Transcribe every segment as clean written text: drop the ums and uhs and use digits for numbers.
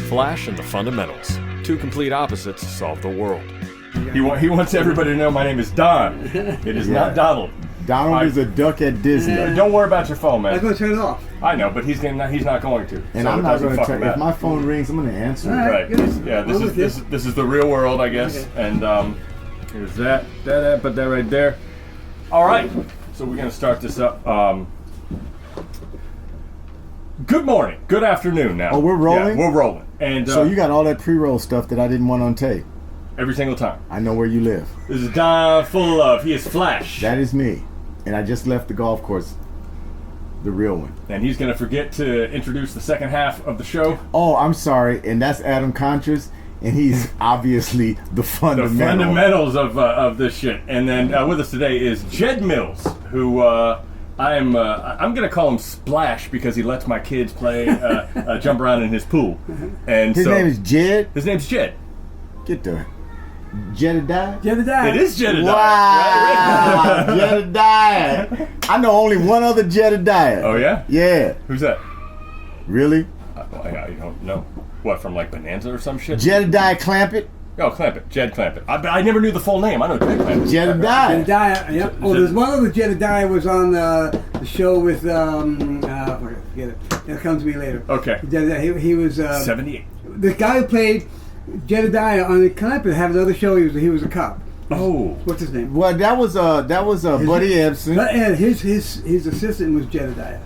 Flash and the Fundamentals. Two complete opposites solve the world. He wants everybody to know my name is Don. It is not Donald. Donald is a duck at Disney. Don't worry about your phone, man. I'm going to turn it off. I know, but he's not going to. And so I'm it not doesn't going to fucking turn. If matter. my phone rings, I'm going to answer. All it. right. Right. Good. This is the real world, I guess. Okay. And here's that. Put that right there. All right. So we're gonna start this up. Good morning. Good afternoon. Now. Oh, we're rolling? Yeah, we're rolling. And So you got all that pre-roll stuff that I didn't want on tape. every single time. I know where you live. This is Don full of love. He is Flash. That is me. And I just left the golf course. The real one. And he's gonna forget to introduce the second half of the show. Oh, I'm sorry. And that's Adam Contras. And he's obviously the The fundamental. fundamentals of this shit. And then with us today is Jed Mills, who I'm gonna call him Splash because he lets my kids play jump around in his pool. And His so, name is Jed. his name's Jed. Get the Jedediah. Jedediah. It is Jedediah. Wow, Right? Jedediah. I know only one other Jedediah. Oh yeah? Yeah. Who's that? Really? I don't know. What, from like Bonanza or some shit? Jedediah Clampett. Oh, Clampett. Jed Clampett. I never knew the full name. I know Jed Clampett. Jedediah. Jedediah. Yep. Oh, there's one other Jedediah was on the show with forget it. It'll come to me later. Okay. Jedediah. He was 78. the guy who played Jedediah on the Clampett had another show. He was a cop. Oh. What's his name? Well, that was Buddy Ebsen. And his assistant was Jedediah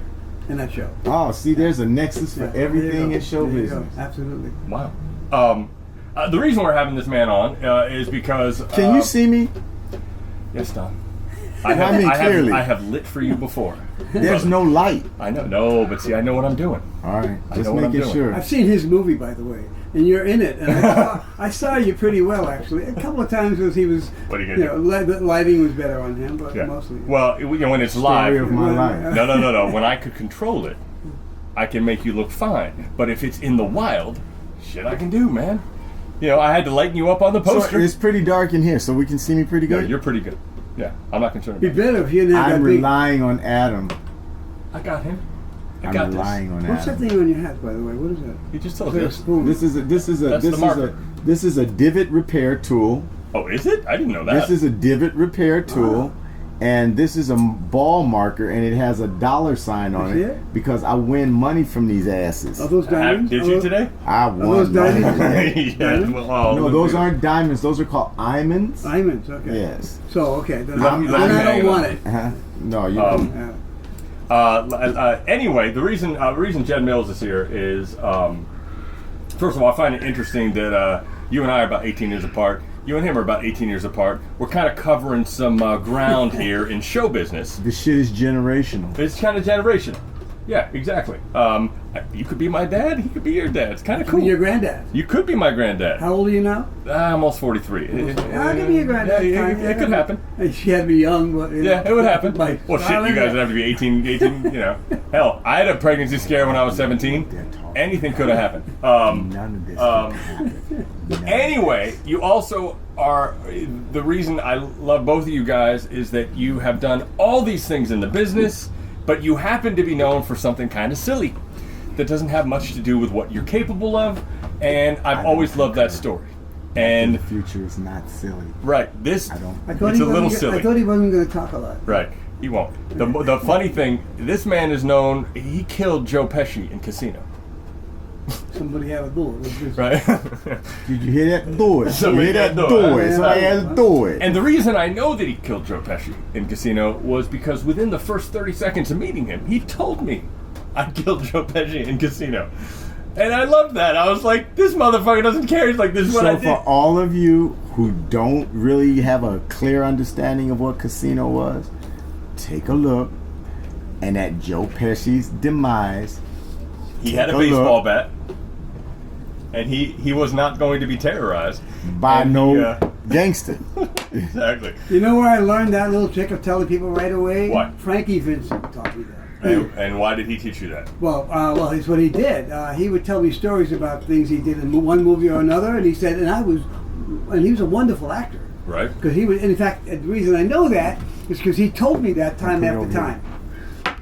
in that show. Oh, see, there's a nexus for everything There in show you go. business. Absolutely. Wow. The reason we're having this man on is because... Can you see me? Yes, Don. Clearly. I have lit for you before. There's no light. I know. No, but see, I know what I'm doing. All right, I just know what I'm making doing. sure. I've seen his movie, by the way, and you're in it. And I saw you pretty well, actually. A couple of times he was. What are you gonna do? The lighting was better on him, but Yeah. mostly. Well, when it's Story live... of my life. No. When I could control it, I can make you look fine. But if it's in the wild, shit I can do, man. I had to lighten you up on the So poster. it's pretty dark in here, so we can see me pretty Yeah, good. you're pretty good. Yeah, I'm not concerned Be about it. better if you didn't have I'm that big. relying on Adam. I got him. I I'm got this. relying on What's that Adam. thing on your hat, by the way? What is that? You just told Is that a us. spoon? This That's the marker. is a divot repair tool. Oh, is it? I didn't know that. This is a divot repair tool, and this is a ball marker, and it has a $sign on You see it it? because I win money from these asses. Are those diamonds? Did Are you those- today? I those won diamonds? money. Yeah. Well, No, those aren't diamonds. Those are called diamonds. Diamonds. Okay. Yes. So okay, then, Let me then I hang don't on. want it. No, you Um, don't. Yeah. Anyway, the reason Jed Mills is here is, first of all, I find it interesting that you and I are about 18 years apart. You and him are about 18 years apart. We're kind of covering some ground here in show business. This shit is generational. It's kind of generational. Yeah, exactly. You could be my dad. He could be your dad. It's kind of Cool. cool. Your granddad. You could be my granddad. How old are you now? I'm almost 43. I'll give you a granddad. Yeah, it could happen. She had to be young, but Yeah, it would happen. Like, Well, shit, you guys would have to be 18, Hell, I had a pregnancy scare when I was 17. Anything could have happened. None of this can happen. Anyway, you also are, the reason I love both of you guys is that you have done all these things in the business, but you happen to be known for something kind of silly that doesn't have much to do with what you're capable of, and I've always loved that story. And The future is not silly. right, this I don't. I thought it's he a little wasn't- silly. I thought he wasn't going to talk a lot. Right. He won't. The funny thing, this man is known, he killed Joe Pesci in Casino. Somebody had to do it. Right? Did you hear that? Do it. Somebody you hear had that? to do Do it. it. Somebody has to do it. And the reason I know that he killed Joe Pesci in Casino was because within the first 30 seconds of meeting him, he told me I killed Joe Pesci in Casino. And I loved that. I was like, this motherfucker doesn't care. He's like, this is what I So did. for all of you who don't really have a clear understanding of what Casino was, take a look, and at Joe Pesci's demise, He had a take a baseball look. bat. And he was not going to be terrorized. by And no he, gangster. exactly. You know where I learned that little trick of telling people right away? What? Frankie Vincent taught me that. And why did he teach you that? Well, it's what he did. He would tell me stories about things he did in one movie or another, and he said, and he was a wonderful actor. Right? Because he was, in fact, the reason I know that is because he told me that time Put it after over here. time.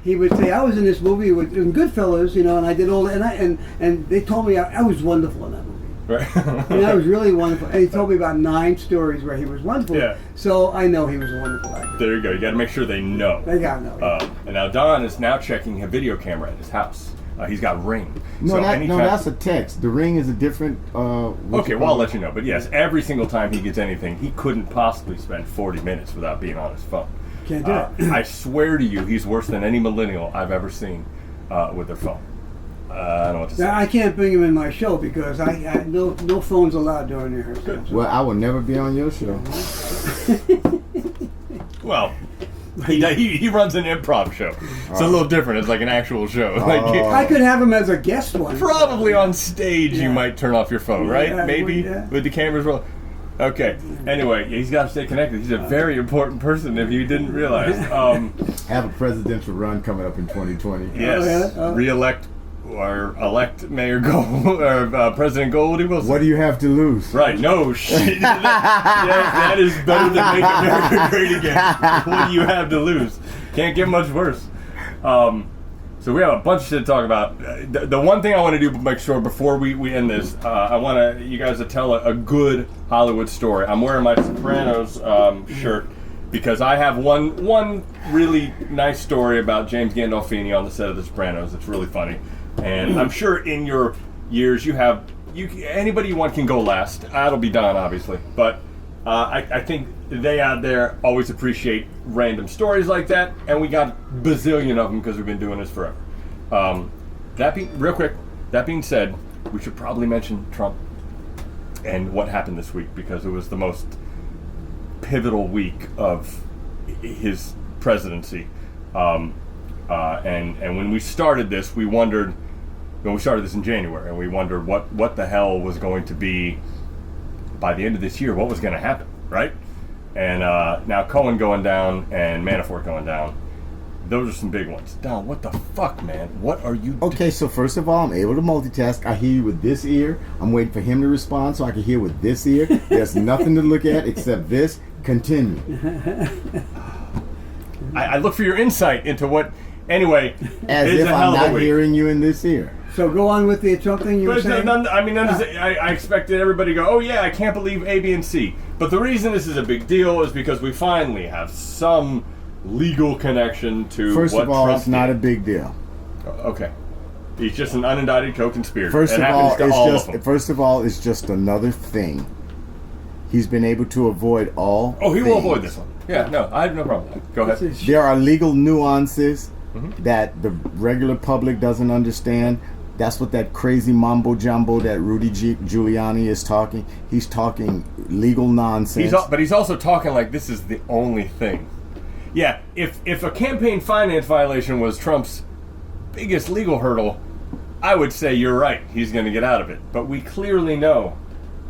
he would say, I was in this movie in Goodfellas, you know, and I did all that, and they told me I was wonderful in that movie. Right. And I was really wonderful. And he told me about 9 stories where he was wonderful. Yeah. So I know he was a wonderful actor. There you go. You got to make sure they know. They got to know. And now Don is now checking a video camera at his house. He's got Ring. No, So no, anytime- that's a text. The Ring is a different. Okay, well, I'll let you know. But yes, every single time he gets anything, he couldn't possibly spend 40 minutes without being on his phone. Can't do it. I swear to you, he's worse than any millennial I've ever seen with their phone. I don't know what to say. Now, I can't bring him in my show because I no phones allowed during rehearsal. Well, I will never be on your show. Well, he runs an improv show. It's a little different. It's like an actual show. Like, I could have him as a guest one. probably on stage you Yeah. might turn off your phone, right? Yeah, Maybe yeah. with the cameras rolling. Okay. Anyway, he's got to stay connected. He's a very important person if you didn't realize. Have a presidential run coming up in 2020. Yes. yeah? Oh. Re-elect or elect Mayor Gold or President Goldie Wilson. What do you have to lose? Right, no shit. that is better than Make America Great Again. What do you have to lose? Can't get much worse. So we have a bunch of shit to talk about. The one thing I want to do, make sure before we end this, I want you guys to tell a good Hollywood story. I'm wearing my Sopranos shirt because I have one really nice story about James Gandolfini on the set of The Sopranos. It's really funny, and I'm sure in your years anybody you want can go last. That'll be Don, obviously, but I think they out there always appreciate random stories like that, and we got a bazillion of them because we've been doing this forever. That being said, we should probably mention Trump and what happened this week because it was the most pivotal week of his presidency. And when we started this, we wondered. When we started this in January, and we wondered what the hell was going to be by the end of this year. What was going to happen, right? And now Cohen going down and Manafort going down. Those are some big ones. Don, what the fuck, man? What are you doing? Okay, so first of all, I'm able to multitask. I hear you with this ear. I'm waiting for him to respond so I can hear with this ear. There's nothing to look at except this. Continue. I look for your insight into what. Anyway, As it's if a hell I'm of a not week. hearing you in this ear. So go on with the Trump thing you were But saying. I expected everybody to go, oh yeah, I can't believe A, B, and C. But the reason this is a big deal is because we finally have some legal connection to First what of all, Trump it's not a did. big deal. Okay. He's just an unindicted co-conspirator. First It of all, happens to all it's of them. it's just another thing. He's been able to avoid all. Oh, he will things. avoid this one. Yeah, no, I have no problem with that. Go ahead. This is- There are legal nuances Mm-hmm. that the regular public doesn't understand. That's what that crazy mumbo jumbo that Rudy Giuliani is talking. He's talking legal nonsense. But he's also talking like this is the only thing. Yeah, if a campaign finance violation was Trump's biggest legal hurdle, I would say you're right. He's going to get out of it. But we clearly know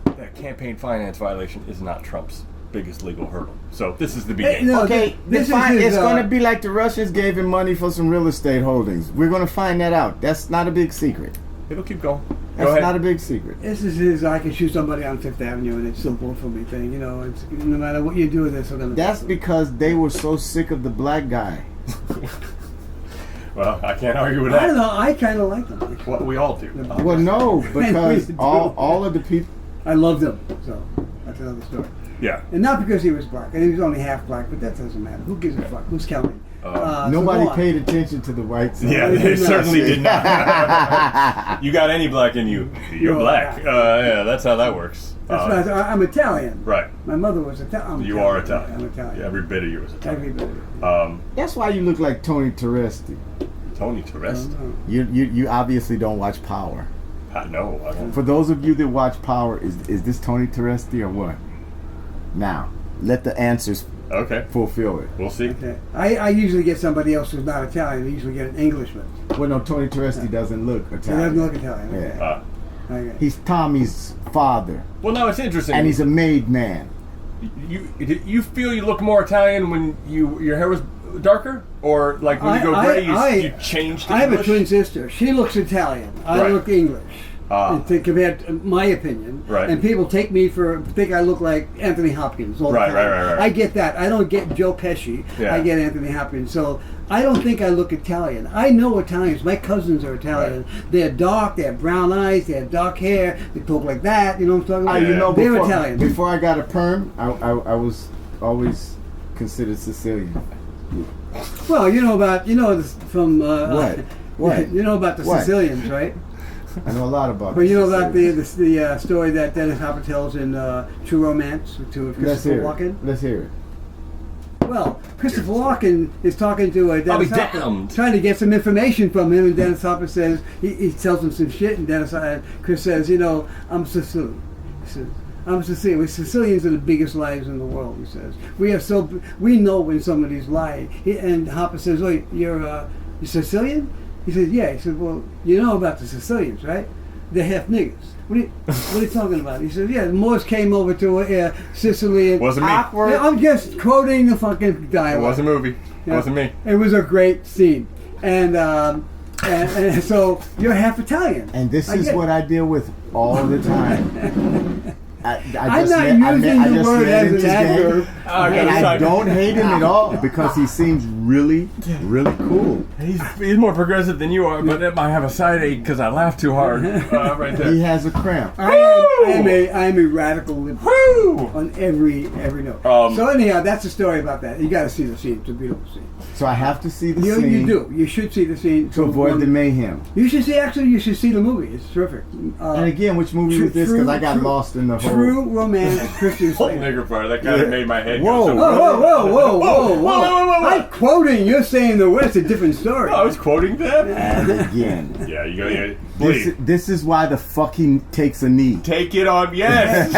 that campaign finance violation is not Trump's biggest legal hurdle. So this is the beginning. no, Okay, this is fine. his, It's going to be like the Russians gave him money for some real estate holdings. We're going to find that out. That's not a big secret. It'll keep going. Go That's ahead. not a big secret. This is his I can shoot somebody on Fifth Avenue and it's still vote for me thing. You know, it's no matter what you do with this, they're gonna. That's because they were so sick of the black guy. Well, I can't argue with I don't that. know. I kind of like them. What we all do. Well, no, because We do. all of the people. I loved him. So that's another story. Yeah. And not because he was black, and he was only half black, but that doesn't matter. Who gives a fuck? Who's counting? So Nobody go on. paid attention to the whites. Yeah, They they did not. certainly did not. You got any black in you, you're You're black. black. Yeah, that's how that works. That's right. I'm Italian. Right. My mother was Italian. You are Italian. I'm Italian. Yeah, every bit of you is Italian. Every bit of it. That's why you look like Tony Terresti. Tony Terresti. You obviously don't watch Power. No, I don't. For those of you that watch Power, is this Tony Terresti or what? Now, let the answers Okay, fulfill it. we'll see. Okay. I usually get somebody else who's not Italian. I usually get an Englishman. Well, no, Tony Terresti doesn't look He Italian. doesn't look Italian. Okay. Yeah. Okay. He's Tommy's father, Well, no, it's interesting. and he's a made man. You feel you look more Italian when your hair was darker, or like when you go gray, you changed to I have a English? twin sister. She looks Italian. I Right. look English. And to compare to my opinion, Right. and people think I look like Anthony Hopkins all the Right, time. right. I get that. I don't get Joe Pesci. Yeah. I get Anthony Hopkins. So I don't think I look Italian. I know Italians. My cousins are Italian. Right. They're dark. They have brown eyes. They have dark hair. They talk like that. You know what I'm talking about? You know, they're before, Italian. Before I got a perm, I was always considered Sicilian. Well, you know this from What? You know about the What? Sicilians, right? I know a lot about. But you know about the Sicilians. story that Dennis Hopper tells in True Romance to Let's Christopher hear Walken. it. Let's hear it. Well, Christopher Walken is talking to Dennis be Hopper, damned. trying to get some information from him, and Dennis Hopper says he tells him some shit, and Chris says, I'm Sicilian. He says, I'm Sicilian. We Sicilians are the biggest liars in the world. He says we know when somebody's lying. And Hopper says, "Wait, you're Sicilian?" He says, "Yeah." He said, "Well, you know about the Sicilians, right? They're half niggers. What are you talking about?" He says, "Yeah, the Moors came over to Sicily." And Wasn't me. Awkward. I'm just quoting the fucking It dialogue. was a movie. It Yeah. wasn't me. It was a great scene, and so you're half Italian. And this I is get what it. I deal with all the time. I'm not using the word as an adverb. And I don't hate him at all because he seems really, really cool. He's more progressive than you are, but it might have a side ache because I laughed too hard right there. He has a cramp. I am a radical liberal Woo! on every note. So anyhow, that's the story about that. You got to see the scene. It's a beautiful scene. So I have to see the You scene do. You should see the scene to avoid the mayhem. You should see. Actually, you should see the movie. It's terrific. And again, which movie was this? Because I got lost in the whole. True Romance, Christian Whole Slater. nigger part. That kind of made my head Whoa. go so Whoa. I'm quoting. You're saying the word. It's a different story. I was quoting them. And again. Yeah, you go. Yeah, bleed. This is why the fucking takes a knee. Take it on. Yes.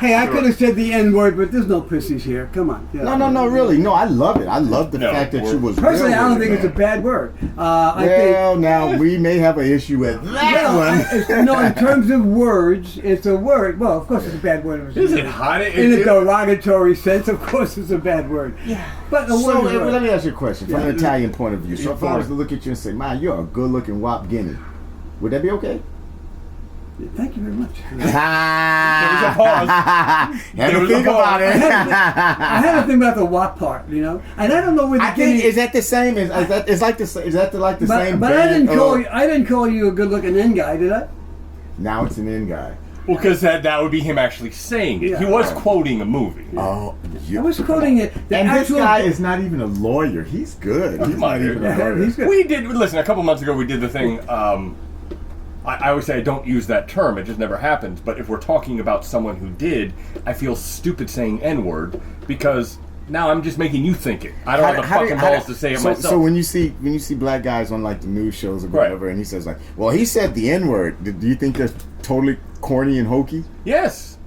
Hey, I could have said the N word, but there's no pussies here. Come on. No, really. No, I love it. I love the fact that you was Personally, real I don't with think it, it's a bad word. Well, now we may have an issue with that one. No, in terms of words, it's a word. Well, of course, it's a bad word. Is it hot? In a derogatory sense, of course, it's a bad word. Yeah. But the So word is let me right. ask you a question from an Italian point of view. So if I was to look at you and say, "Man, you're a good-looking Wop Guinea," would that be okay? Thank you very much. Had There to was a think pause. about it. I had to think about the WAP part, and I don't know where the I think Guinea. is that the same? Is that is like the is that like the same? But I band, didn't call you a good-looking N guy, did I? Now it's an in guy. Well, because that would be him actually saying it. Yeah. He was quoting a movie. Oh, I was quoting it. The and actual this guy is not even a lawyer. He's good. He's Come on, not dude. even a lawyer. He's good. We did listen. A couple months ago, we did the thing. I always say I don't use that term. It just never happens. But if we're talking about someone who did, I feel stupid saying N-word because now I'm just making you think it. I don't have the fucking balls to say it myself. So when you see black guys on like the news shows or whatever, and he says like, "Well, he said the N-word," do you think that's totally corny and hokey? Yes,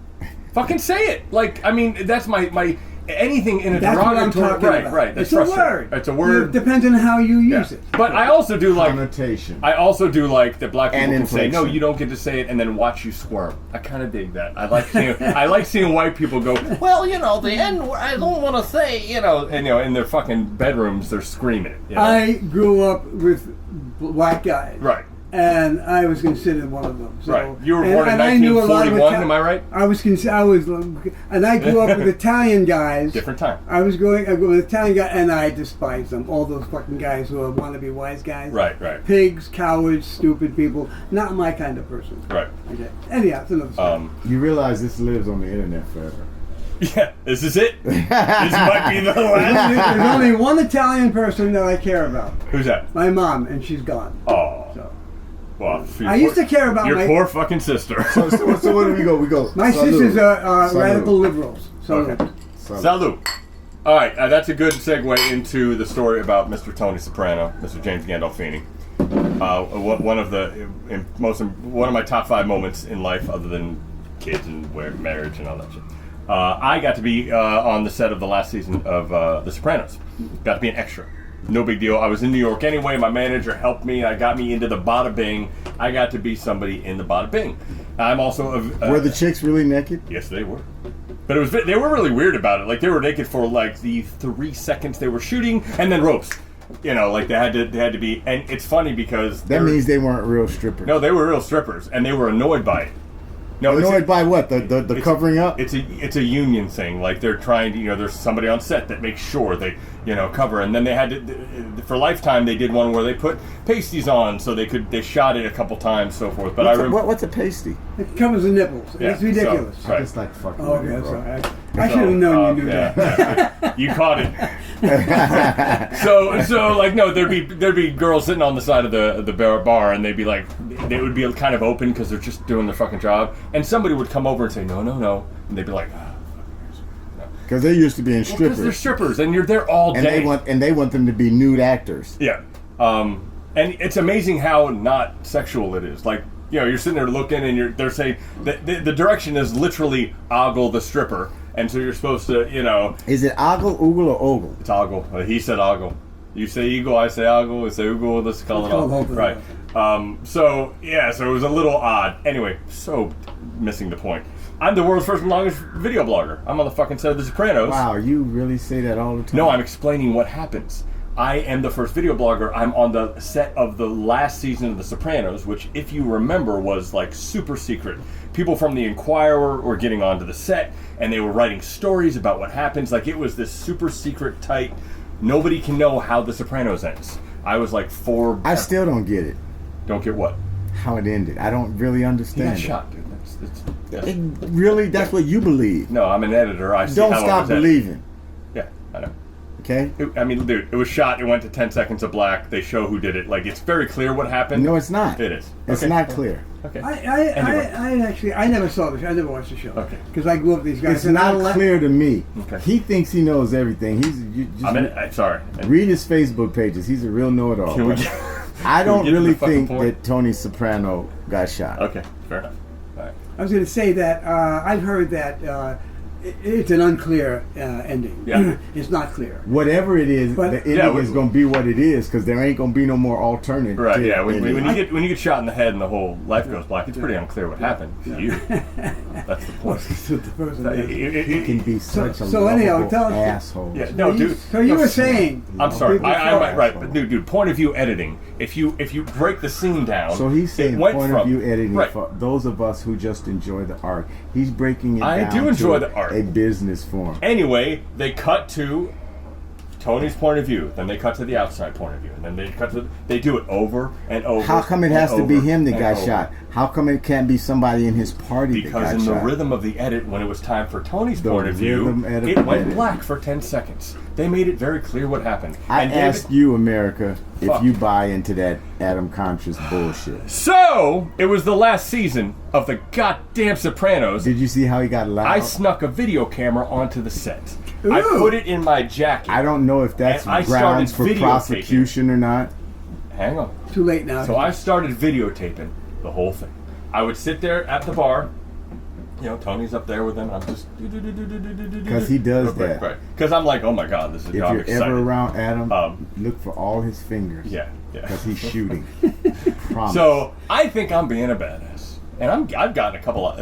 fucking say it. Like I mean, that's my anything in a That's what I'm derogatory. talking Right, about. right. That's It's a frustrating. word. It's a word. It depends on how you Yeah. use it. But I also do like. Connotation. I also do like that black people And can say, no, inflation. you don't get to say it, and then watch you squirm. I kind of dig that. I like seeing white people go, well, the N word, I don't want to say, and in their fucking bedrooms, they're screaming it. I grew up with black guys. Right. And I was considered one of them. So, Right. You were and- born in and I knew a lot of 1941, Ita- am I right? And I grew up with Italian guys. Different time. I grew up with Italian guys, and I despised them. All those fucking guys who are wannabe wise guys. Right, right. Pigs, cowards, stupid people. Not my kind of person. Right. Okay. Anyhow, it's another story. You realize this lives on the internet forever. Yeah, this is it. This might be the last. There's only one Italian person that I care about. Who's that? My mom, and she's gone. Oh. So. Well, I used to care about your my- poor fucking sister. So where do we go? We go. My Salud. sisters are Salud. radical liberals. So Okay. Salud. Salud. All right, that's a good segue into the story about Mr. Tony Soprano, Mr. James Gandolfini. One of my top 5 moments in life, other than kids and marriage and all that shit. I got to be on the set of the last season of The Sopranos. Got to be an extra. No big deal. I was in New York anyway. My manager helped me. I got me into the Bada Bing. I got to be somebody in the Bada Bing. I'm also Were the chicks really naked? Yes, they were. But they were really weird about it. Like they were naked for like the 3 seconds they were shooting, and then ropes. You know, like they had to be, and it's funny because That means they weren't real strippers. no, they were real strippers, and they were annoyed by it. No, Annoyed by what? The covering up? It's a union thing. Like they're trying to, there's somebody on set that makes sure they, cover. And then they had to, for Lifetime, they did one where they put pasties on so they shot it a couple times, so forth. But What's a pasty? It covers the nipples. Yeah, It's ridiculous. so, right. It's like fucking. Oh, okay, bro. I'm sorry. I should have known you knew that. Yeah, you caught it. So like no, there'd be girls sitting on the side of the bar, and they'd be like, they would be kind of open because they're just doing their fucking job, and somebody would come over and say no, and they'd be like, Because they used to be in because strippers, they're strippers, and you're there all and day. they want them to be nude actors. Yeah. And it's amazing how not sexual it is. Like, you're sitting there looking, and they're saying that the direction is literally ogle the stripper, and so you're supposed to, Is it ogle, oogle, or ogle? it's ogle. He said ogle. You say eagle, I say ogle. We say oogle. Let's call it ogle. Right. So it was a little odd. Anyway, so missing the point. I'm the world's first and longest video blogger. I'm on the fucking set of The Sopranos. Wow, you really say that all the time? No, I'm explaining what happens. I am the first video blogger. I'm on the set of the last season of The Sopranos, which, if you remember, was like super secret. People from The Inquirer were getting onto the set, and they were writing stories about what happens. Like, it was this super secret, tight, nobody can know how The Sopranos ends. I was like I still don't get it. Don't get what? How it ended. I don't really He understand got it. shot, dude. That's Really, that's what you believe. no, I'm an editor. I see Don't how it stop was edited. believing. Yeah, I know. Okay? Dude, it was shot. It went to 10 seconds of black. They show who did it. Like, it's very clear what happened. No, it's not. It is. It's Okay. not clear. Okay. I never saw the show. I never watched the show. Okay. Because I grew up with these guys. It's and I not like- clear to me. Okay. He thinks he knows everything. I'm sorry. Read his Facebook pages. He's a real know-it-all. Can we but get- I don't get to really the fucking think point? that Tony Soprano got shot. Okay, fair enough. All right. I was going to say that I've heard that it's an unclear ending. Yeah. It's not clear. Whatever it is, But- the ending Yeah, is going to be what it is because there ain't going to be no more alternative. Right, yeah. When ending. you get shot in the head and the whole life goes black, it's pretty unclear what happened to you. That's the point. So the person He can be such a so anyhow, lovable tell us- asshole. Yeah, no, dude. So you were saying. I'm sorry. People I'm saw right, it. but dude, point of view editing. If you break the scene down, So he's saying it went point from, of view editing Right. for those of us who just enjoy the art. He's breaking it I down do enjoy to the art. a business form. Anyway, they cut to Tony's point of view, then they cut to the outside point of view, and then they do it over and over. How come it and has to be over him that and got over. shot? How come it can't be somebody in his party Because that got in the shot? rhythm of the edit, when it was time for Tony's The point of view, rhythm edit- it went edit. black for 10 seconds. They made it very clear what happened. I And ask you, America, if Fuck. you buy into that Adam Contra's bullshit. So, it was the last season of the goddamn Sopranos. Did you see how he got loud? I snuck a video camera onto the set. Ooh. I put it in my jacket. I don't know if that's And I grounds for started videotaping. prosecution or not. Hang on. Too late now. So I started videotaping the whole thing. I would sit there at the bar. Tony's up there with them, and I'm just... Because he does that. Right. Because I'm like, oh my God, this is... If you're ever around Adam, look for all his fingers. Yeah. Because he's shooting. Promise. So I think I'm being a badass, and I've gotten a couple of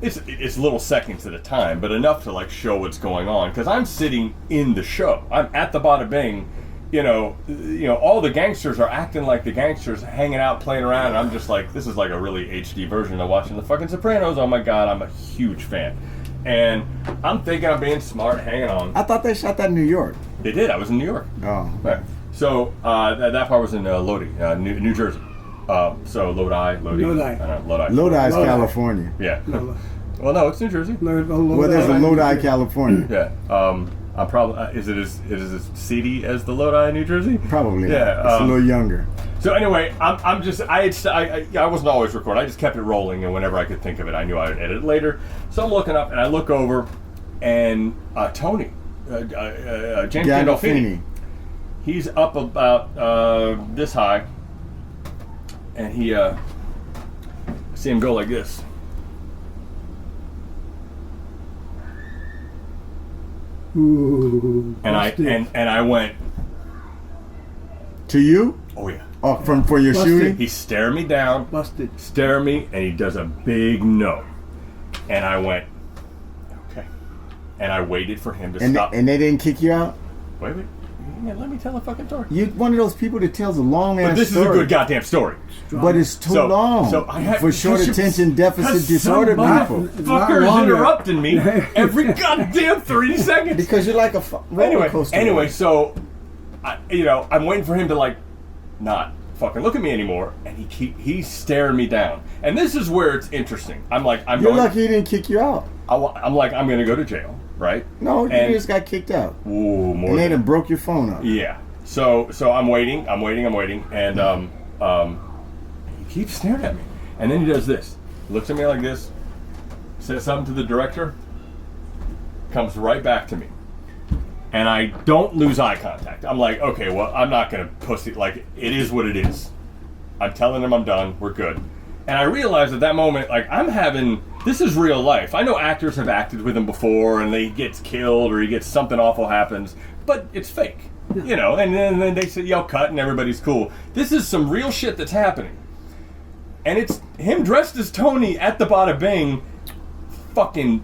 it's little seconds at a time, but enough to show what's going on because I'm sitting in the show. I'm at the Bada Bing. All the gangsters are acting like the gangsters, hanging out, playing around, and I'm just like, this is like a really HD version of watching the fucking Sopranos. Oh my God, I'm a huge fan, and I'm thinking I'm being smart, hanging on. I thought they shot that in New York. They did. I was in New York. Oh. Right. So that part was in Lodi, New Jersey. So Lodi. Lodi. I don't know, Lodi. Lodi's Lodi. California. Yeah. Lola. Well, no, it's New Jersey. Well, there's a Lodi, California. Yeah. I'm probably is it as seedy as the Lodi, New Jersey? Probably. Not. Yeah. It's a little younger. So anyway, I'm just I wasn't always recording. I just kept it rolling, and whenever I could think of it, I knew I would edit it later. So I'm looking up, and I look over, and Tony, James Gandolfini. He's up about this high, and he I see him go like this. Ooh. And I went, To you? oh yeah. Oh, for your Busted. shooting? He stared me down, Busted. stare at me, and he does a big no. And I went, okay. And I waited for him to And stop. they didn't kick you out? Wait. Man, let me tell a fucking story. You're one of those people that tells a long ass But this story. is a good goddamn story. But it's too long So I had, for short attention deficit disorder people. Fuckers longer. interrupting me every goddamn 30 seconds. Because you're like a roller coaster. Anyway, so I'm waiting for him to like not fucking look at me anymore, and he's staring me down. And this is where it's interesting. I'm like, You're lucky he didn't kick you out. I'm like, I'm gonna go to jail, right? No, you And- just got kicked out. Ooh, more And they than done broke your phone up. yeah. So I'm waiting, and he keeps staring at me, and then he does this, looks at me like this, says something to the director, comes right back to me, and I don't lose eye contact. I'm like, okay, well, I'm not gonna pussy. Like, it is what it is. I'm telling him I'm done. We're good. And I realized at that moment, like, this is real life. I know actors have acted with him before, and he gets killed or he gets something awful happens, but it's fake. And then they say, yo, cut, and everybody's cool. This is some real shit that's happening. And it's him dressed as Tony at the Bada Bing fucking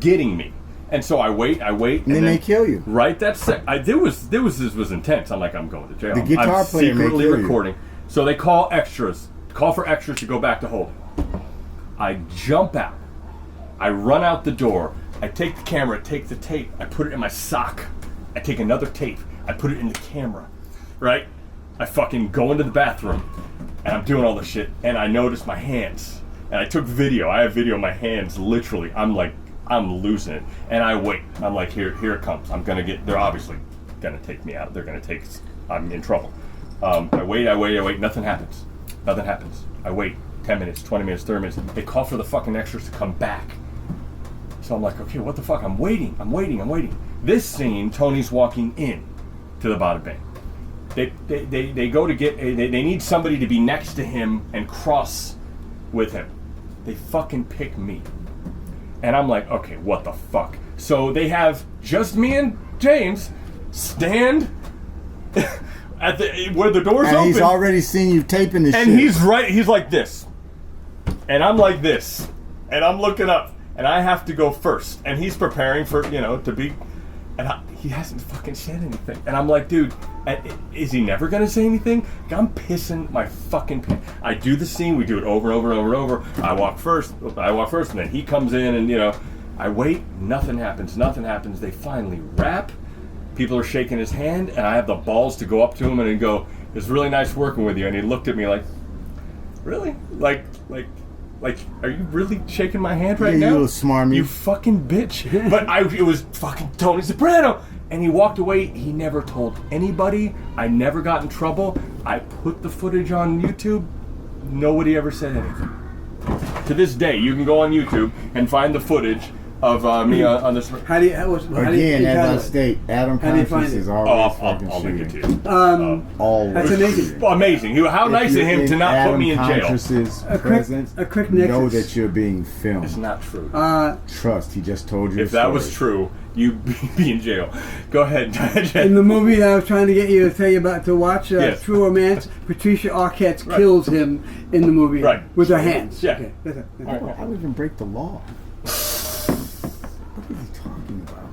getting me. And so I wait, And then they kill you. Right, this was intense. I'm like, I'm going to jail. The guitar I'm player may secretly kill you. recording. So they call for extras to go back to holding. I jump out. I run out the door. I take the camera, take the tape, I put it in my sock. I take another tape, I put it in the camera. Right? I fucking go into the bathroom, and I'm doing all this shit, and I notice my hands. And I took video. I have video of my hands, literally. I'm losing it. And I wait. I'm like, here it comes. They're obviously gonna take me out. I'm in trouble. I wait. Nothing happens. I wait 10 minutes, 20 minutes, 30 minutes. They call for the fucking extras to come back. So I'm like, okay, what the fuck? I'm waiting. This scene, Tony's walking in to the Bada Bing. They go to get, they need somebody to be next to him and cross with him. They fucking pick me. And I'm like, okay, what the fuck? So they have just me and James stand at where the door's And open. he's already seen you taping this shit. And he's like this. And I'm like this. And I'm looking up. And I have to go first. And he's preparing for, to be... And he hasn't fucking said anything. And I'm like, dude, is he never going to say anything? I'm pissing my fucking pants. I do the scene. We do it over and over and over and over. I walk first. And then he comes in and, I wait. Nothing happens. They finally wrap. People are shaking his hand. And I have the balls to go up to him and go, it's really nice working with you. And he looked at me like, really? Like, are you really shaking my hand right now? You little smarmy. You fucking bitch. But it was fucking Tony Soprano. And he walked away. He never told anybody. I never got in trouble. I put the footage on YouTube. Nobody ever said anything. To this day, you can go on YouTube and find the footage of me on this. Again, as I state, Adam How do you find Conscious it? is Oh, always I'll fucking link it to shooting. you. Always. That's amazing. Amazing. How nice of him to not put me in jail. A quick know nexus. that you're being filmed. It's not true. Trust, he just told you If the that story. was true, you'd be in jail. Go ahead. In the movie that I was trying to get you to tell you about to watch, Yes. True Romance, Patricia Arquette kills him in the movie with her hands. Yeah. Okay, that's it. I would even break the law. What are you talking about?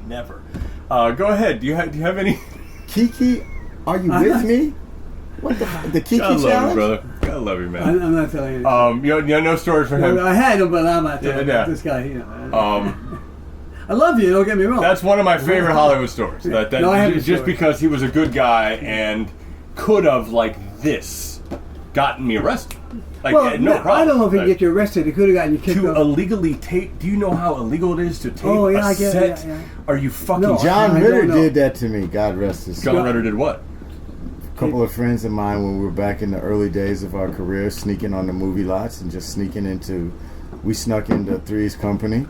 Never. Go ahead. Do you have any? Kiki, are you with me? What the Kiki I love you, challenge? brother. I love you, man. I'm not telling you. You have no stories for him. Well, I had him, but I'm not telling Yeah. this guy. Um, I love you. Don't get me wrong. that's one of my favorite Hollywood stories. No, I have the just story. because he was a good guy and could have like this gotten me arrested. Like well, no problem. I don't know if he Like, could get you arrested. He could have gotten you kicked to off. illegally tape. Do you know how illegal it is to tape Oh, yeah, a I get it, set? yeah. Are you fucking? No, John I Ritter don't know. did that to me. God rest his soul. John Ritter did what? A couple of friends of mine, when we were back in the early days of our career, sneaking on the movie lots and just we snuck into Three's Company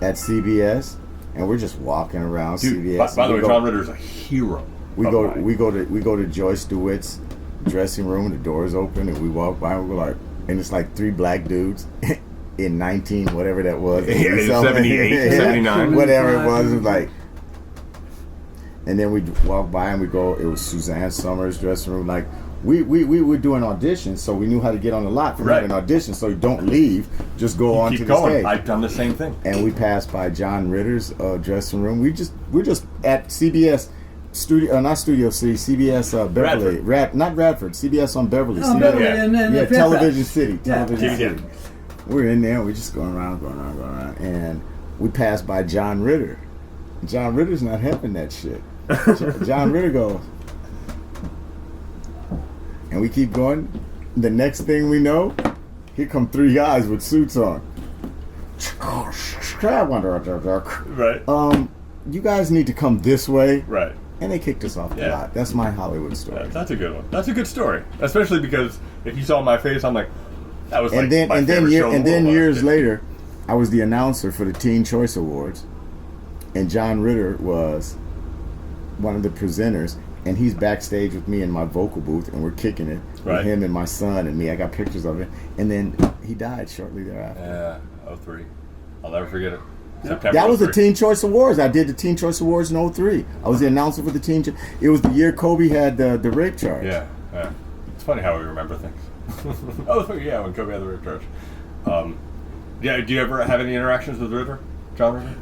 at CBS, and we're just walking around Dude, CBS. by the way, We go- John Ritter's a hero. We of go mine. we go to Joyce DeWitt's dressing room, the door's open, and we walk by and we're like, and it's like three black dudes in 19 whatever that was. Yeah, in 78, 79. Whatever it was like. And then we walk by and we go, it was Suzanne Summers' dressing room. Like, we were doing auditions, so we knew how to get on the lot from having auditions. So you don't leave, just go on to Keep the going. stage. I've done the same thing. And we passed by John Ritter's dressing room. We're just at CBS not Studio C, CBS Beverly, not Radford, CBS on Beverly. Oh, CBS, Beverly, Yeah. and then yeah, Fairfax. Television City, Yeah. Television Yeah. City. We're in there, we're just going around, and we passed by John Ritter. John Ritter's not helping that shit. John Ritter goes, and we keep going. The next thing we know, here come three guys with suits on. Right. You guys need to come this way. Right. And they kicked us off the Yeah. lot. That's my Hollywood story. That's a good one. That's a good story, especially because if you saw my face, I'm like, that was like And then my and then favorite year, show in and the then world. years later, I was the announcer for the Teen Choice Awards, and John Ritter was one of the presenters, and he's backstage with me in my vocal booth, and we're kicking it Right. with him and my son and me. I got pictures of it, and then he died shortly thereafter. Yeah, 03. I'll never forget it. September That was the 03. Teen Choice Awards. I did the Teen Choice Awards in 03. I was the announcer for the Teen Choice. It was the year Kobe had the rape charge. Yeah, yeah. It's funny how we remember things. Oh, yeah, when Kobe had the rape charge. Yeah, do you ever have any interactions with Ritter? John Ritter?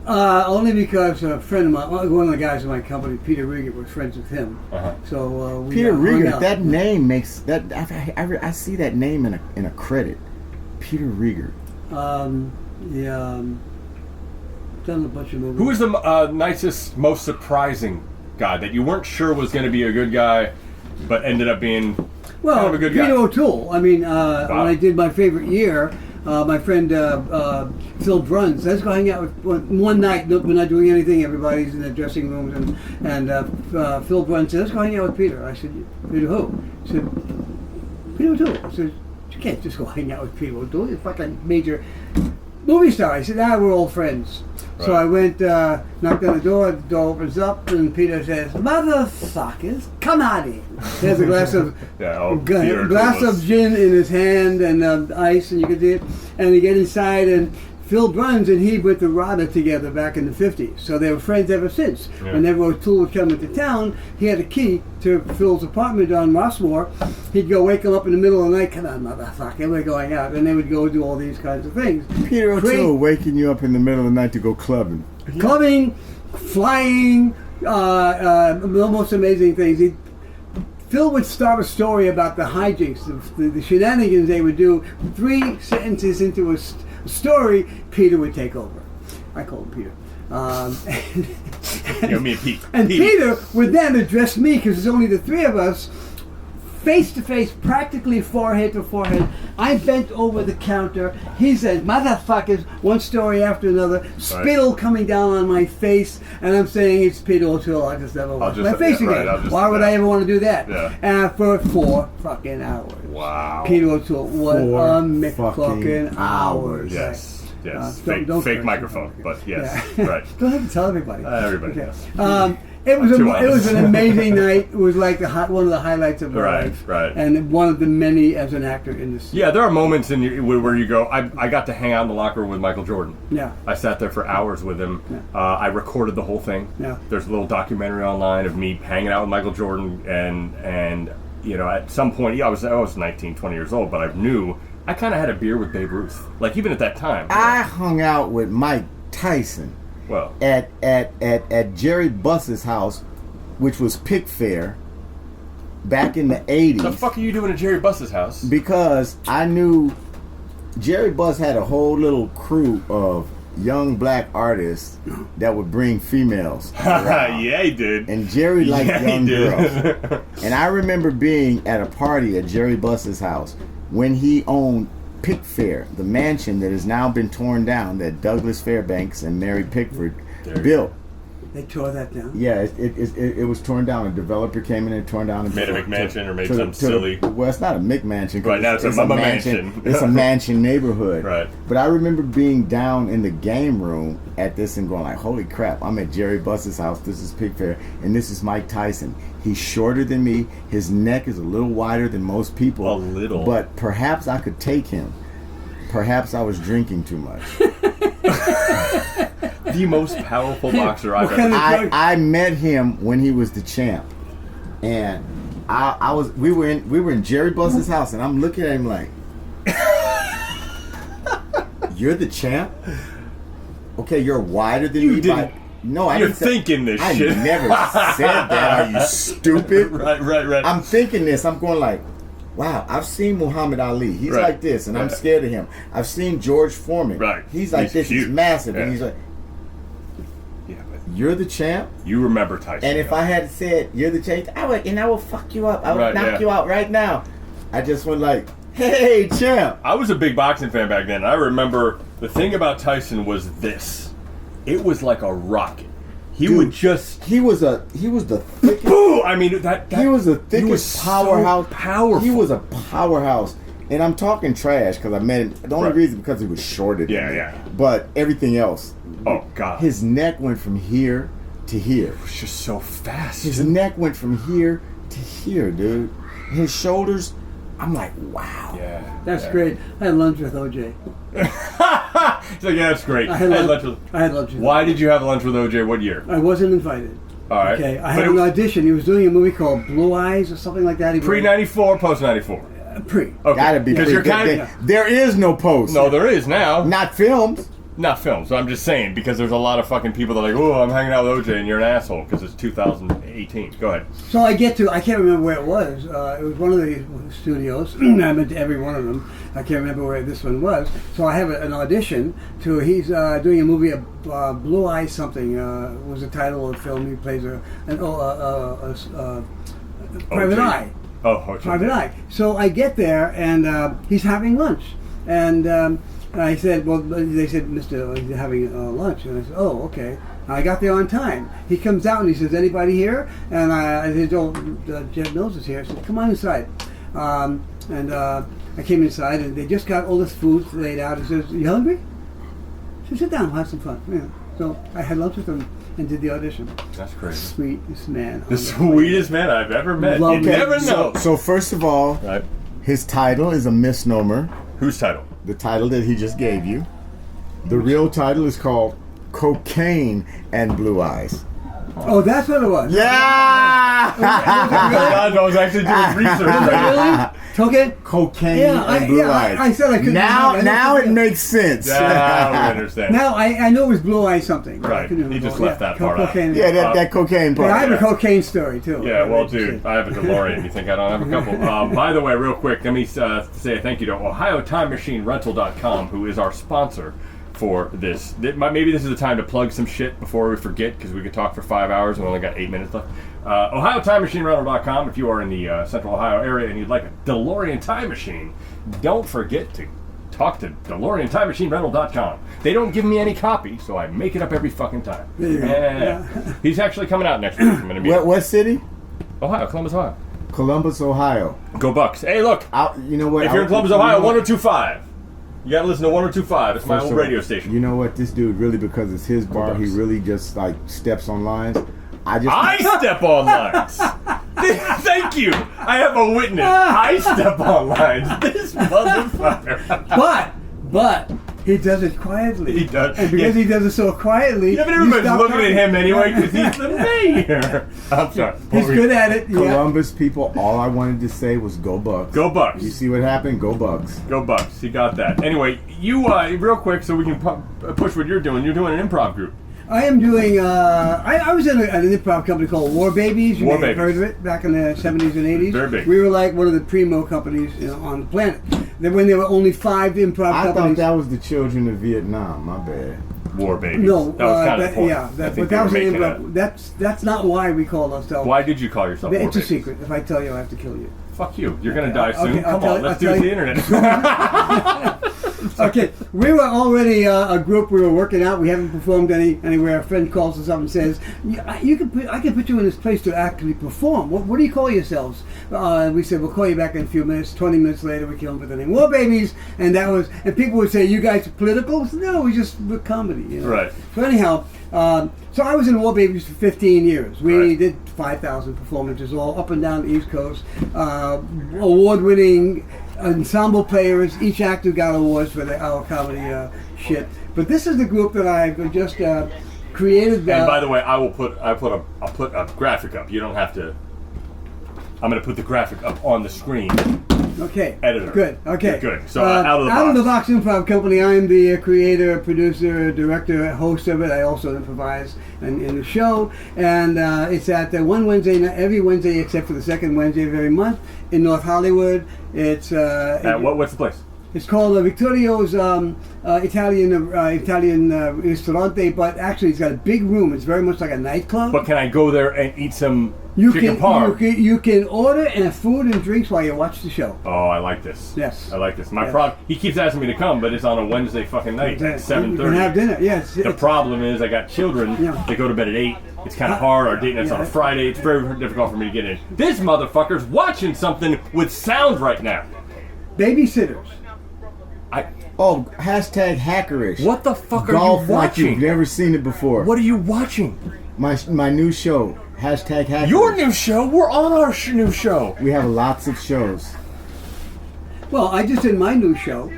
Only because a friend of mine, one of the guys in my company, Peter Riegert, was friends with him. Uh-huh. So we Peter hung Riegert, out. that name makes that I see that name in a credit. Peter Riegert. Done a bunch of movies. Who was the nicest, most surprising guy that you weren't sure was going to be a good guy, but ended up being kind of a good Peter guy? O'Toole. I mean, when I did my favorite year, my friend Phil Bruns. Let's go hang out with one night. We're not doing anything. Everybody's in the dressing rooms, and Phil Bruns said, "Let's go hang out with Peter." I said, "Peter who?" He said, "Peter O'Toole." I said, "You can't just go hang out with Peter O'Toole. You're a fucking major movie star." I said, "We're old friends." So Right. I went, knocked on the door opens up, and Peter says, "Motherfuckers, come out here." There's a glass of Peter glass O'Toole of gin in his hand and ice, and you could see it. And he get inside, and Phil Bruns and he went to RADA together back in the 50s. So they were friends ever since. Yeah. Whenever O'Toole would come into town, he had a key to Phil's apartment on Rossmore. He'd go wake him up in the middle of the night, "Come on, motherfucker, we're going out." And they would go do all these kinds of things. Peter O'Toole Great. waking you up in the middle of the night to go clubbing. Clubbing, flying, the most amazing things. Phil would start a story about the hijinks, the shenanigans they would do. 3 sentences into a story, Peter would take over. I call him Peter. You know, me and Pete. And Pete. Peter would then address me, because there's only the 3 of us, face to face, practically forehead to forehead. I bent over the counter. He said, "Motherfuckers," one story after another, spittle coming down on my face, and I'm saying, "It's Peter O'Toole. I just never washed my face again." Why would I ever want to do that? Yeah. And for 4 fucking hours. Wow. Peter O'Toole, what 4 fucking hours. Yes. Yes. Don't fake curse. microphone, but yes. Yeah. Right. Don't have to tell everybody. Everybody Okay. knows. It was Too it was honest. an amazing night. It was like one of the highlights of my Right, life, right. and one of the many as an actor in this. Yeah, there are moments in where you go, I got to hang out in the locker room with Michael Jordan. Yeah. I sat there for hours with him. Yeah. I recorded the whole thing. Yeah. There's a little documentary online of me hanging out with Michael Jordan, and you know, at some point, I was 19, 20 years old, but I knew I kind of had a beer with Babe Ruth. Like, even at that time. I hung out with Mike Tyson Well, at Jerry Buss's house, which was Pick Fair, back in the 80s. the fuck are you doing at Jerry Buss's house? Because I knew Jerry Buss had a whole little crew of young black artists that would bring females around. Yeah, he did. And Jerry liked Yeah, he young did. girls. And I remember being at a party at Jerry Buss's house when he owned Pick Fair, the mansion that has now been torn down that Douglas Fairbanks and Mary Pickford There you built. They tore that down. Yeah, it was torn down. A developer came in and torn down. And Made a McMansion or made to something silly. Well, it's not a McMansion. 'cause Right, now it's a Mama Mansion. It's a mansion neighborhood. Right. But I remember being down in the game room at this and going like, holy crap, I'm at Jerry Buss's house. This is Pick Fair. And this is Mike Tyson. He's shorter than me. His neck is a little wider than most people. A little. But perhaps I could take him. Perhaps I was drinking too much. The most powerful boxer I've What kind ever of- I met him when he was the champ, and we were in Jerry Buss's house, and I'm looking at him like, "You're the champ? Okay, you're wider than You me didn't. No, I You're didn't say- thinking this I shit. never said that. Are you stupid? Right. I'm thinking this. I'm going like, wow, I've seen Muhammad Ali. He's Right. like this, and I'm Yeah. scared of him. I've seen George Foreman. Right. He's like He's this. huge. He's massive, Yeah. and he's like, Yeah, but you're the champ. you remember Tyson. And if I had said you're the champ, I will fuck you up. I would Right, knock yeah. you out right now. I just went like, hey, champ. I was a big boxing fan back then. I remember the thing about Tyson was this. It was like a rocket. He Dude, would just He was the thickest. boom. I mean, that He was the he thickest was so powerhouse. powerful. He was a powerhouse. And I'm talking trash because I met him. The only Right. reason because he was shorter than Yeah, me. yeah. But everything else, Oh God, his neck went from here to here. it was just so fast. His neck went from here to here, dude. His shoulders, I'm like, wow. Yeah, That's yeah. great. I had lunch with OJ. He's like, yeah, that's great. I had lunch with. with Why did you have lunch with OJ? What year? I wasn't invited. All right. Okay, I But had it an was audition. He was doing a movie called Blue Eyes or something like that. He pre wrote- 94, post 94. Pre. Okay. Gotta be because you're kind of there is no post. no, there is now. Not films. Not filmed. So I'm just saying because there's a lot of fucking people that are like, oh, I'm hanging out with OJ and you're an asshole because it's 2018. Go ahead. So I can't remember where it was. It was one of the studios. I went to every one of them. I can't remember where this one was. So I have an audition to, he's doing a movie, Blue Eyes something, was the title of the film. He plays Private OJ. Eye. Oh, OJ. Private Eye. So I get there and he's having lunch. And I said, well, they said, Mr. He's having lunch. And I said, oh, okay. And I got there on time. He comes out and he says, anybody here? And I said, oh, Jeff Mills is here. I said, come on inside. I came inside and they just got all this food laid out. He says, you hungry? I said, sit down, we'll have some fun. Yeah. So I had lunch with him and did the audition. That's crazy. Sweetest man. The sweetest man I've ever met. Love You it. never know. So first of all, Right. his title is a misnomer. Whose title? The title that he just gave you. The real title is called Cocaine and Blue Eyes. Oh, that's what it was. Yeah! God, I was actually doing research. Really? Okay. Cocaine Yeah, and Blue Eyes. I said I couldn't Now remember. I it don't forget. makes sense. Yeah, we understand. Now I know it was Blue Eyes something. but I Right. couldn't He just recall. left that part out. cocaine. Yeah, that cocaine part. Yeah, I have yeah. a cocaine story too. Yeah, well, dude, I have a DeLorean. You think I don't have a couple? By the way, real quick, let me say a thank you to OhioTimeMachineRental.com, who is our sponsor for this. Maybe this is the time to plug some shit before we forget, because we could talk for 5 hours and we only got 8 minutes left. OhioTimeMachineRental.com, if you are in the Central Ohio area and you'd like a DeLorean time machine, don't forget to talk to DeLoreanTimeMachineRental.com. They don't give me any copy, so I make it up every fucking time. There you go. Yeah. He's actually coming out next week. I'm going to be What city? Ohio, Columbus, Ohio. Columbus, Ohio. Go Bucks. Hey, look, You know what? if you're in Columbus, Ohio, 1025. You got to listen to 1025. It's my First old of all, radio station. You know what? This dude really, because it's his bar, he Bucks. really just like steps on lines. I step on lines. Thank you. I have a witness. I step on lines. This motherfucker. But he does it quietly. He does. And because Yeah. he does it so quietly, Yeah, but you everybody's stop looking at talking. him anyway because he's the mayor. I'm sorry. What He's were you- good at it. Yeah. Columbus people, all I wanted to say was go Bucks. Go Bucks. You see what happened? Go Bucks. Go Bucks. He got that. Anyway, you, real quick so we can push what you're doing. You're doing an improv group. I am doing. I was in an improv company called War Babies. You War may have Babies. heard of it back in the 70s and 80s. Very big. We were like one of the primo companies on the planet. Then when there were only 5 improv I thought companies. that was the children of Vietnam. My bad. War babies. No, that was kind of the point. yeah, I that, think but they that were was an making improv. That's not why we called ourselves. Why did you call yourself War It's a Babies? secret. If I tell you, I have to kill you. Fuck you. You're gonna die soon. Okay, I'll Come tell on, you- let's I'll do tell the you. internet. Okay, we were already a group. We were working out. We haven't performed anywhere. A friend calls us up and says, I can put you in this place to actually perform. What do you call yourselves?" We said, "We'll call you back in a few minutes." 20 minutes later, we came up with the name War Babies, and people would say, "You guys are political?" I said, "No, we're comedy." You know? Right. So anyhow, so I was in War Babies for 15 years. We Right. did 5,000 performances all up and down the East Coast. Award-winning ensemble players. Each actor got awards for our comedy shit. But this is the group that I've just created. And by the way, I'll put a graphic up. You don't have to. I'm going to put the graphic up on the screen editor. Good. Okay. Good. So out of the box. Out of the Box Improv Company. I'm the creator, producer, director, host of it. I also improvise in the show, and it's at one Wednesday night, every Wednesday except for the second Wednesday of every month in North Hollywood. It's what's the place? It's called Vittorio's Italian Ristorante, but actually it's got a big room. It's very much like a nightclub. But can I go there and eat some chicken parm? You can order food and drinks while you watch the show. Oh, I like this. Yes. I like this. He keeps asking me to come, but it's on a Wednesday fucking night at 7:30. You can have dinner. Yes. The problem is I got children. Yeah. They go to bed at 8. It's kind of hard. Our date night's on a Friday. It's very difficult for me to get in. This motherfucker's watching something with sound right now. Babysitters. Hashtag hackerish. What the fuck are Golf you like you've watching? never seen it before. What are you watching? My new show. Hashtag hackerish. Your new show? We're on our new show. We have lots of shows. Well, I just did my new show.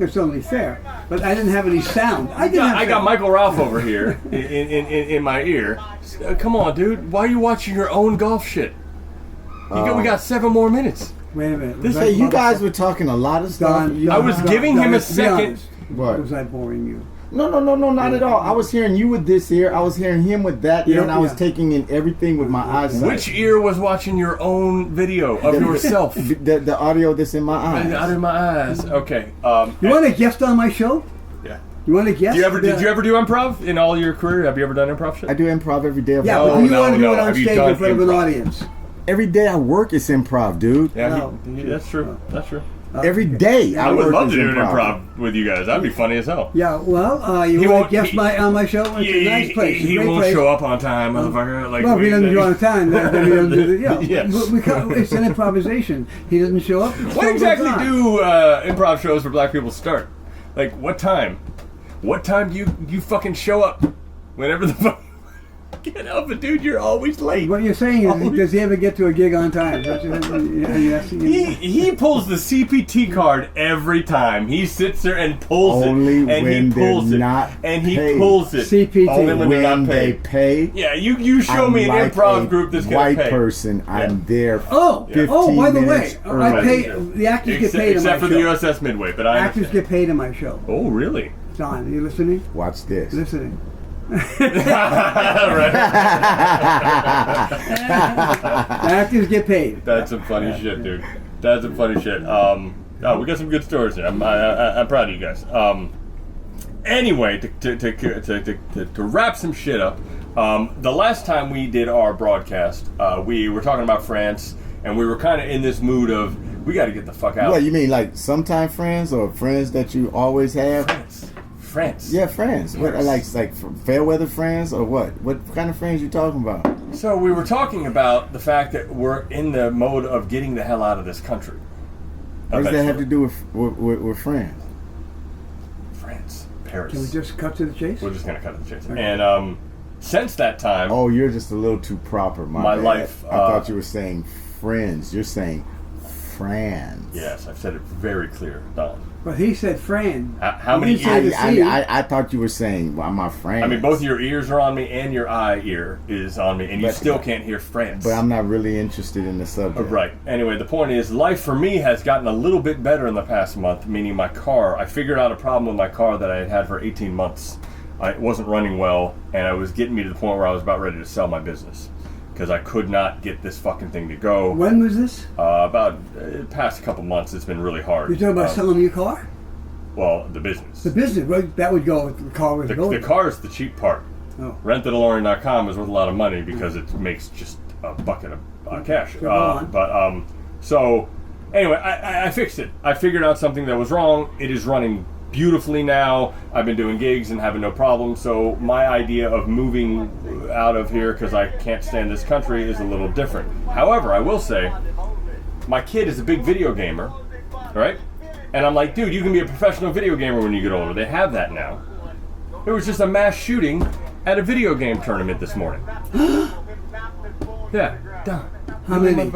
It's only fair, but I didn't have any sound. I got Michael Ralph over here in my ear. Come on, dude. Why are you watching your own golf shit? We got 7 more minutes. Wait a minute. Hey, you guys were talking a lot of stuff. I was giving him a second. What? Was I boring you? No, not at all. I was hearing you with this ear. I was hearing him with that ear, and I was taking in everything with my eyesight. Which ear was watching your own video of yourself? The audio that's in my eyes. Out of my eyes. Okay. You want to guest on my show? Yeah. You want to guest? Did you ever do improv in all your career? Have you ever done improv shit? I do improv every day of my Yeah, life. but you want to do it on Have you stage done in front of an improv? audience. Every day I work, it's improv, dude. Yeah, that's true. That's true. Every day I I would work love is to do an improv with you guys. That'd be funny as hell. Yeah, well, you He want won't- to guest on my show? It's a nice place. He Great won't place. show up on time, motherfucker. Like, Well, if he doesn't show on time, then we don't do the, yeah. Yes. It's an improvisation. He doesn't show up. What exactly do improv shows for black people start? Like, what time? What time do you fucking show up? Whenever the fuck... Get up, dude, you're always late. What you're saying is, does he ever get to a gig on time? He pulls the CPT card every time. He sits there and pulls Only it. And when he pulls they're it. not And he paid. pulls it. CPT. Only when they're When not they paid. pay, Yeah, you show I'm me an like improv a group that's gonna white pay. person. I'm there. Oh, 15 by the way, minutes I early. pay. The actors get paid in my Except for show. the USS Midway, but I Actors understand. get paid in my show. Oh, really? Don, are you listening? Watch this. Listening. Right. Actors get paid. That's some funny shit, dude. That's some funny shit. We got some good stories here. I'm proud of you guys. Anyway, to wrap some shit up, the last time we did our broadcast, we were talking about France, and we were kind of in this mood of we got to get the fuck out. What, you mean like sometime friends or friends that you always have? France. Yeah, friends. What, like fair weather friends or what? What kind of friends you talking about? So we were talking about the fact that we're in the mode of getting the hell out of this country. What does that have to do with friends? France, Paris. Can we just cut to the chase? We're just gonna cut to the chase. And since that time, Oh, you're just a little too proper, My bad. life, I thought you were saying friends. You're saying friends. yes, I've said it very clear, Don. But he said Fran. How many He didn't ears? say the C. I thought you were saying, well, my friends. I mean, both your ears are on me and your eye ear is on me, and you But- still can't hear France. But I'm not really interested in the subject. Right. Anyway, the point is, life for me has gotten a little bit better in the past month, meaning my car. I figured out a problem with my car that I had had for 18 months. It wasn't running well, and it was getting me to the point where I was about ready to sell my business because I could not get this fucking thing to go. When was this? About past couple months, it's been really hard. You're talking about selling your car? Well, the business. The business, right? That would go with the car was The going. car is the cheap part. Oh. RentTheDeLorean.com is worth a lot of money because it makes just a bucket of cash. So go on. So anyway, I fixed it. I figured out something that was wrong. It is running beautifully now. I've been doing gigs and having no problem. So my idea of moving out of here because I can't stand this country is a little different. However, I will say, my kid is a big video gamer, right? And I'm like, dude, you can be a professional video gamer when you get older. They have that now. There was just a mass shooting at a video game tournament this morning. Yeah, done. How many?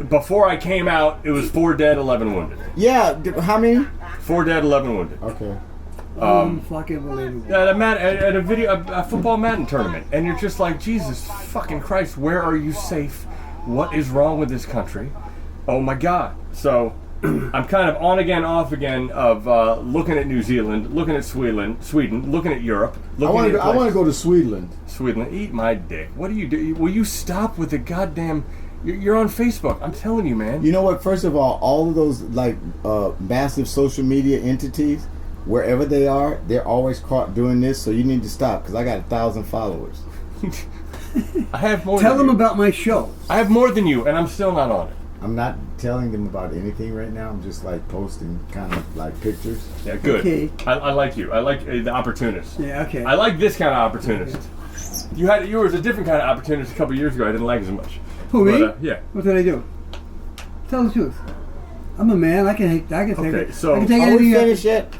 Before I came out, it was 4 dead, 11 wounded. Yeah, how many? 4 dead, 11 wounded. Okay. Fucking unbelievable. At a football Madden tournament, and you're just like, Jesus fucking Christ, where are you safe? What is wrong with this country? Oh my God! So I'm kind of on again, off again of looking at New Zealand, looking at Sweden, looking at Europe. I want to. I want to go to Sweden. Sweden. Eat my dick. What do you do? Will you stop with the goddamn? You're on Facebook. I'm telling you, man. You know what? First of all of those like massive social media entities, wherever they are, they're always caught doing this. So you need to stop because I got 1,000 followers. I have more. Tell than them you. about my show. I have more than you, and I'm still not on it. I'm not telling them about anything right now. I'm just like posting kind of like pictures. Yeah, good. Okay. I like you. I like the opportunist. Yeah, okay. I like this kind of opportunist. You was a different kind of opportunist a couple years ago. I didn't like as much. Who, me? But, yeah. What did I do? Tell the truth. I'm a man. I can take Okay, it. so- I can take Are we anything. finished yet?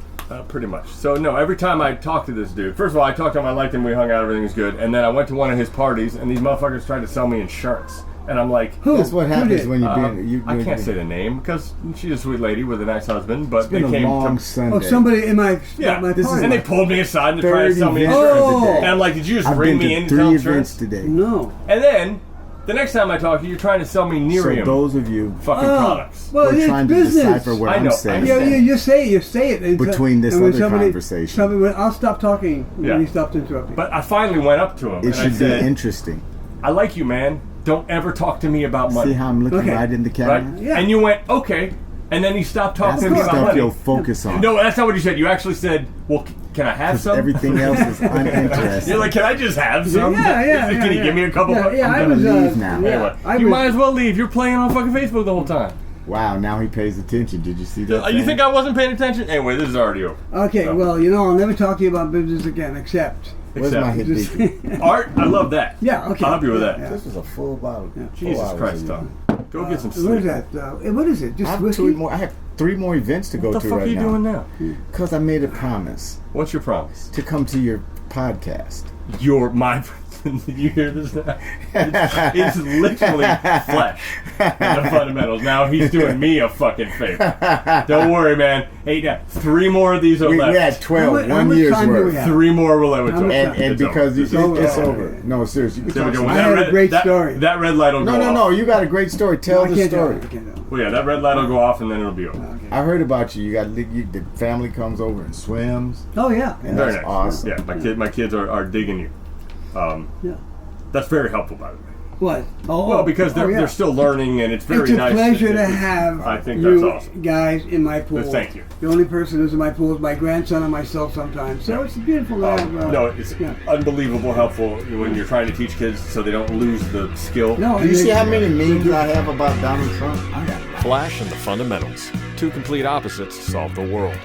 Pretty much. So no, every time I talk to this dude, first of all, I talked to him, I liked him, we hung out, everything was good, and then I went to one of his parties, and these motherfuckers tried to sell me insurance, and I'm like, Who? That's what Who happens did? when you're being. I can't say the name because she's a sweet lady with a nice husband, but It's been they a came long to Sunday. Oh, somebody in my yeah, my this is party. and they pulled me aside and they tried to Third sell me event insurance, of the day. and I'm like, did you just I've ring been me to in to 3 sell events insurance? today. No. And then the next time I talk to you, you're trying to sell me So Nerium those of you fucking products. Well, we're it's trying to business. decipher what I I'm know, saying. I Yeah, you say it. And Between this and when other conversation. I'll stop talking Yeah. when you stop interrupting. But I finally went up to him It and I should be said, interesting. I like you, man. Don't ever talk to me about money. See how I'm looking Okay. right in the Right? camera? Yeah. And you went, okay. And then you stopped talking That's to the me about stuff money. you'll focus on. No, that's not what you said. You actually said, well, can I have 'Cause some? everything else is uninteresting. You're like, can I just have some? Yeah. Can you give me a couple? Yeah, bucks? yeah, I'm I gonna was, leave now. Yeah, Anyway, I you was, might as well leave. You're playing on fucking Facebook the whole time. Wow, now he pays attention. Did you see that? You thing? think I wasn't paying attention? Anyway, this is already over. Okay, So. well, I'll never talk to you about business again, except. Where's my Except- hit Just, beacon? Art, I love that. yeah, okay. I'll help you with that. Yeah. This was a full bottle. Yeah. Full Jesus hours Christ, of Tom. it. Go get some What sleep. is that? What is it? I Just have whiskey? 2 more. I have 3 more events to go What the to fuck right are you now. doing now? Because I made a promise What's your promise? to come to your podcast. You're my. You hear this now? It's literally flesh and the fundamentals. Now he's doing me a fucking favor. Don't worry, man. Hey, now 3 more of these are We left. had 12, How 1 much year's time do we worth. have? 3 more will let it How much go. time? And It's because over. it's over. over. No, seriously. You can There we talk go. some- When I had a great that, story. That red light will go No, off. you got a great story. Tell I the can't story. do it. I can't do it. Well, yeah, that red light will go off and then it'll be over. Okay. I heard about you. You got the family comes over and swims. Oh, yeah. And Very that's nice. awesome. Yeah, my kids are digging you. Yeah. That's very helpful, by the way. What? Oh, Well, because they're yeah. they're still learning, and it's very It's a nice. pleasure to have I think you that's awesome. guys in my pool. Thank you. The only person who's in my pool is my grandson and myself sometimes. So it's beautiful to have. No, it's yeah. unbelievable helpful when you're trying to teach kids so they don't lose the skill. No, Do you see how many they- memes I have about Donald Trump? I got Flash and the fundamentals. 2 complete opposites solve the world.